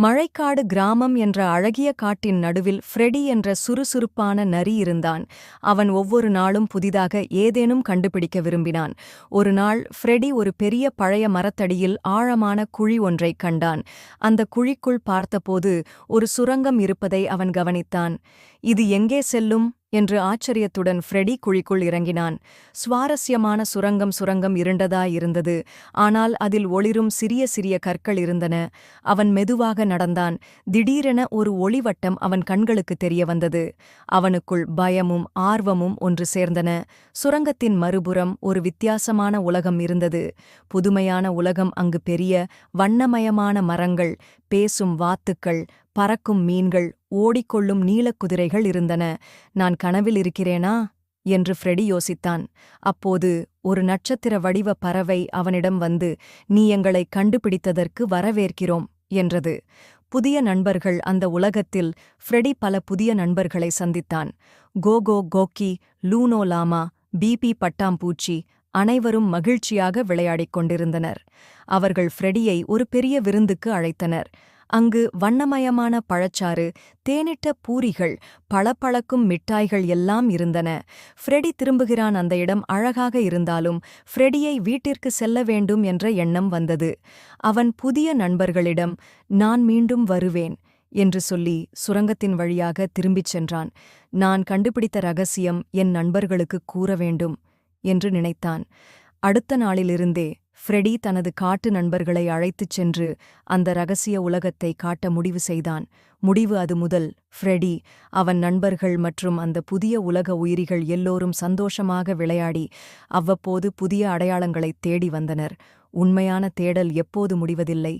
மழைக்காடு கிராமம் என்ற அழகிய காட்டின் நடுவில் ஃப்ரெடி என்ற சுறுசுறுப்பான நரி இருந்தான். அவன் ஒவ்வொரு நாளும் புதிதாக ஏதேனும் கண்டுபிடிக்க விரும்பினான். ஒரு நாள் ஃப்ரெடி ஒரு பெரிய பழைய மரத்தடியில் ஆழமான குழி ஒன்றைக் கண்டான். அந்த குழிக்குள் பார்த்தபோது ஒரு சுரங்கம் இருப்பதை அவன் கவனித்தான். இது எங்கே செல்லும் என்று ஆச்சரியத்துடன் ஃப்ரெடி குழிக்குள் இறங்கினான். சுவாரஸ்யமான சுரங்கம் இருண்டதாயிருந்தது. ஆனால் அதில் ஒளிரும் சிறிய சிறிய கற்கள் இருந்தன. அவன் மெதுவாக நடந்தான். திடீரென ஒரு ஒளிவட்டம் அவன் கண்களுக்கு தெரிய வந்தது. அவனுக்குள் பயமும் ஆர்வமும் ஒன்று சேர்ந்தன. சுரங்கத்தின் மறுபுறம் ஒரு வித்தியாசமான உலகம் இருந்தது. புதுமையான உலகம். அங்கு பெரிய வண்ணமயமான மரங்கள், பேசும் வாத்துக்கள், பறக்கும் மீன்கள், ஓடிக்கொள்ளும் நீலக்குதிரைகள் இருந்தன. நான் கனவில் இருக்கிறேனா என்று ஃப்ரெடி யோசித்தான். அப்போது ஒரு நட்சத்திர வடிவ பறவை அவனிடம் வந்து, நீ எங்களை கண்டுபிடித்ததற்கு வரவேற்கிறோம் என்றது. புதிய நண்பர்கள். அந்த உலகத்தில் ஃப்ரெடி பல புதிய நண்பர்களை சந்தித்தான். கோகோ கோக்கி, லூனோ லாமா, பிபி பட்டாம்பூச்சி அனைவரும் மகிழ்ச்சியாக விளையாடிக் கொண்டிருந்தனர். அவர்கள் ஃப்ரெடியை ஒரு பெரிய விருந்துக்கு அழைத்தனர். அங்கு வண்ணமயமான பழச்சாறு, தேனிட்ட பூரிகள், பளபளக்கும் மிட்டாய்கள் எல்லாம் இருந்தன. ஃப்ரெடி திரும்புகிறான். அந்த இடம் அழகாக இருந்தாலும் ஃப்ரெடியை வீட்டிற்கு செல்ல வேண்டும் என்ற எண்ணம் வந்தது. அவன் புதிய நண்பர்களிடம், நான் மீண்டும் வருவேன் என்று சொல்லி சுரங்கத்தின் வழியாக திரும்பிச் சென்றான். நான் கண்டுபிடித்த ரகசியம் என் நண்பர்களுக்கு கூற வேண்டும் என்று நினைத்தான். அடுத்த நாளிலிருந்தே ஃப்ரெடி தனது காட்டு நண்பர்களை அழைத்துச் சென்று அந்த ரகசிய உலகத்தை காட்ட முடிவு செய்தான். முடிவு அது முதல் ஃப்ரெடி, அவன் நண்பர்கள் மற்றும் அந்த புதிய உலக உயிரிகள் எல்லோரும் சந்தோஷமாக விளையாடி அவ்வப்போது புதிய அடையாளங்களைத் தேடி வந்தனர். உண்மையான தேடல் எப்போது முடிவதில்லை.